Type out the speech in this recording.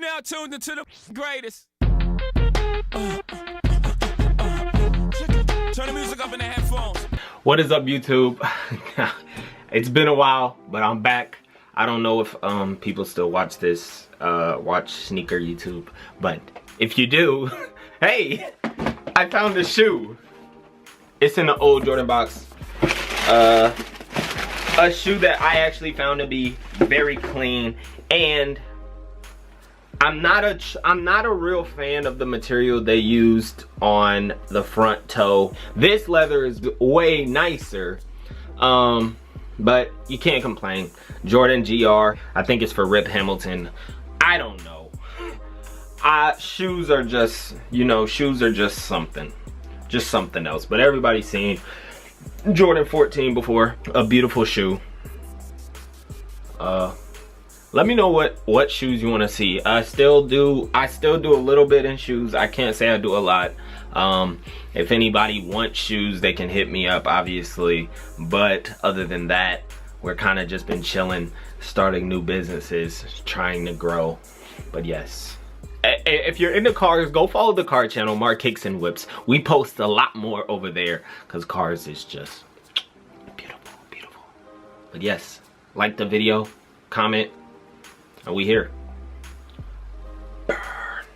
now tuned into the greatest. Turn the music up in the headphones. What is up, YouTube? It's been a while, but I'm back. I don't know if people still watch this, watch sneaker YouTube, but if you do, hey, I found a shoe. It's in the old Jordan box. A shoe that I actually found to be very clean, and I'm not a real fan of the material they used on the front toe. This leather is way nicer, but you can't complain. Jordan GR, I think it's for Rip Hamilton. I don't know. Shoes are just, you know, shoes are just something else. But everybody's seen Jordan 14 before. A beautiful shoe. Let me know what shoes you want to see. I still do a little bit in shoes. I can't say I do a lot. If anybody wants shoes, they can hit me up, obviously. But other than that, we're kind of just been chilling, starting new businesses, trying to grow. But yes, if you're into cars, go follow the car channel, Mark Kicks and Whips. We post a lot more over there because cars is just beautiful, beautiful. But yes, like the video, comment, and we here.